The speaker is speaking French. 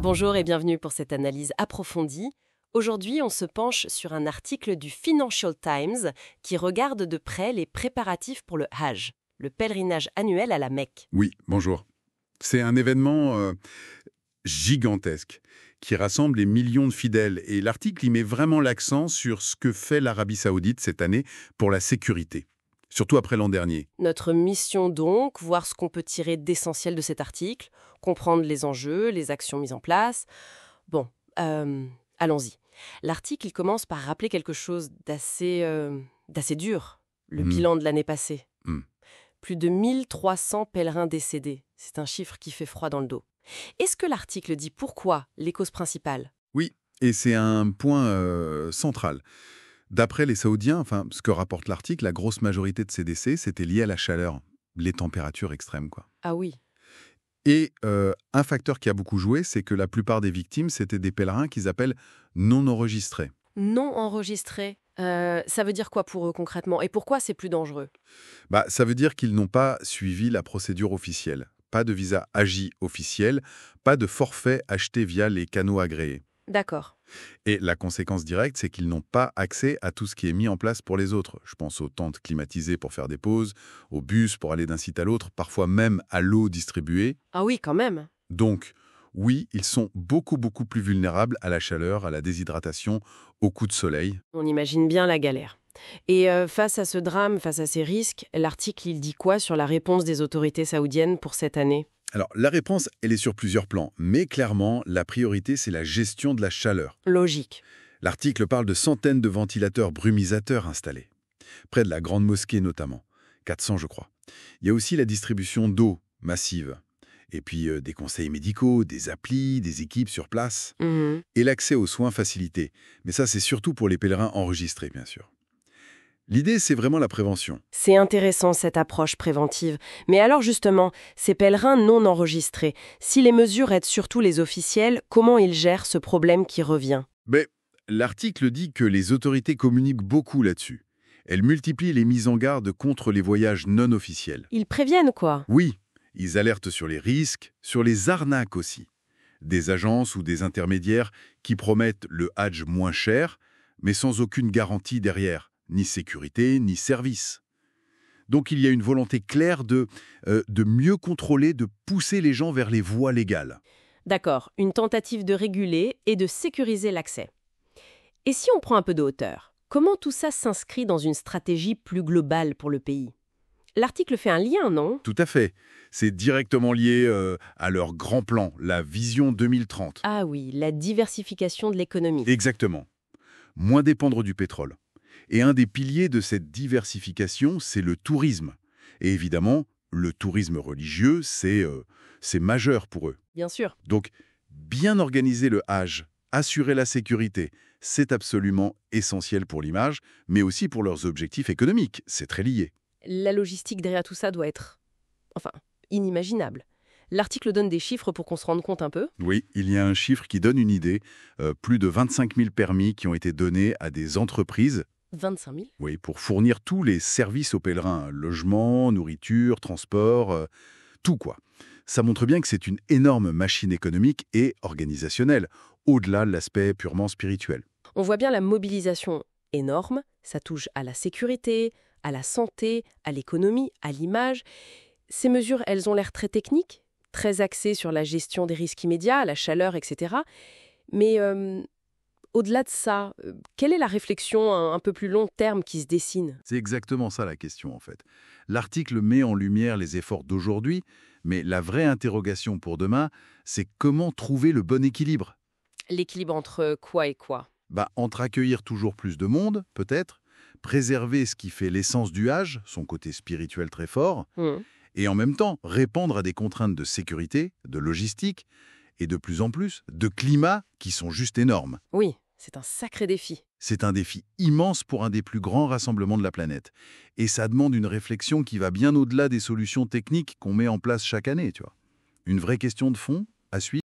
Bonjour et bienvenue pour cette analyse approfondie. Aujourd'hui, on se penche sur un article du Financial Times qui regarde de près les préparatifs pour le Hajj, le pèlerinage annuel à la Mecque. Oui, bonjour. C'est un événement gigantesque qui rassemble les millions de fidèles. Et l'article y met vraiment l'accent sur ce que fait l'Arabie Saoudite cette année pour la sécurité, surtout après l'an dernier. Notre mission donc, voir ce qu'on peut tirer d'essentiel de cet article, comprendre les enjeux, les actions mises en place. Bon, allons-y. L'article il commence par rappeler quelque chose d'assez dur, le bilan de l'année passée. Plus de 1300 pèlerins décédés. C'est un chiffre qui fait froid dans le dos. Est-ce que l'article dit pourquoi les causes principales? Oui, et c'est un point central. D'après les Saoudiens, ce que rapporte l'article, la grosse majorité de ces décès, c'était lié à la chaleur, les températures extrêmes, quoi. Ah oui. Et un facteur qui a beaucoup joué, c'est que la plupart des victimes, c'était des pèlerins qu'ils appellent non enregistrés. Non enregistrés. Ça veut dire quoi pour eux concrètement? Et pourquoi c'est plus dangereux? Ça veut dire qu'ils n'ont pas suivi la procédure officielle. Pas de visa AGI officiel, pas de forfait acheté via les canaux agréés. D'accord. Et la conséquence directe, c'est qu'ils n'ont pas accès à tout ce qui est mis en place pour les autres. Je pense aux tentes climatisées pour faire des pauses, aux bus pour aller d'un site à l'autre, parfois même à l'eau distribuée. Ah oui, quand même. Donc, oui, ils sont beaucoup plus vulnérables à la chaleur, à la déshydratation, aux coups de soleil. On imagine bien la galère. Et face à ce drame, face à ces risques, l'article il dit quoi sur la réponse des autorités saoudiennes pour cette année? Alors, la réponse, elle est sur plusieurs plans, mais clairement, la priorité, c'est la gestion de la chaleur. Logique. L'article parle de centaines de ventilateurs brumisateurs installés, près de la grande mosquée notamment, 400 je crois. Il y a aussi la distribution d'eau massive, et puis des conseils médicaux, des applis, des équipes sur place, et l'accès aux soins facilité. Mais ça, c'est surtout pour les pèlerins enregistrés, bien sûr. L'idée, c'est vraiment la prévention. C'est intéressant cette approche préventive. Mais alors justement, ces pèlerins non enregistrés, si les mesures aident surtout les officiels, comment ils gèrent ce problème qui revient? L'article dit que les autorités communiquent beaucoup là-dessus. Elles multiplient les mises en garde contre les voyages non officiels. Ils préviennent quoi? Oui, ils alertent sur les risques, sur les arnaques aussi. Des agences ou des intermédiaires qui promettent le Hajj moins cher, mais sans aucune garantie derrière. Ni sécurité, ni service. Donc il y a une volonté claire de mieux contrôler, de pousser les gens vers les voies légales. D'accord, une tentative de réguler et de sécuriser l'accès. Et si on prend un peu de hauteur, comment tout ça s'inscrit dans une stratégie plus globale pour le pays? L'article fait un lien, non? Tout à fait. C'est directement lié à leur grand plan, la vision 2030. Ah oui, la diversification de l'économie. Exactement. Moins dépendre du pétrole. Et un des piliers de cette diversification, c'est le tourisme. Et évidemment, le tourisme religieux, c'est majeur pour eux. Bien sûr. Donc, bien organiser le Hajj, assurer la sécurité, c'est absolument essentiel pour l'image, mais aussi pour leurs objectifs économiques. C'est très lié. La logistique derrière tout ça doit être, inimaginable. L'article donne des chiffres pour qu'on se rende compte un peu. Oui, il y a un chiffre qui donne une idée. Plus de 25 000 permis qui ont été donnés à des entreprises. 25 000? Oui, pour fournir tous les services aux pèlerins. Logement, nourriture, transport, tout quoi. Ça montre bien que c'est une énorme machine économique et organisationnelle, au-delà de l'aspect purement spirituel. On voit bien la mobilisation énorme. Ça touche à la sécurité, à la santé, à l'économie, à l'image. Ces mesures, elles ont l'air très techniques, très axées sur la gestion des risques immédiats, la chaleur, etc. Mais au-delà de ça, quelle est la réflexion un peu plus long terme qui se dessine? C'est exactement ça la question en fait. L'article met en lumière les efforts d'aujourd'hui, mais la vraie interrogation pour demain, c'est comment trouver le bon équilibre. L'équilibre entre quoi et quoi? Entre accueillir toujours plus de monde, peut-être, préserver ce qui fait l'essence du Hajj, son côté spirituel très fort, et en même temps répondre à des contraintes de sécurité, de logistique, et de plus en plus de climat qui sont juste énormes. Oui, c'est un sacré défi. C'est un défi immense pour un des plus grands rassemblements de la planète. Et ça demande une réflexion qui va bien au-delà des solutions techniques qu'on met en place chaque année, tu vois. Une vraie question de fond à suivre.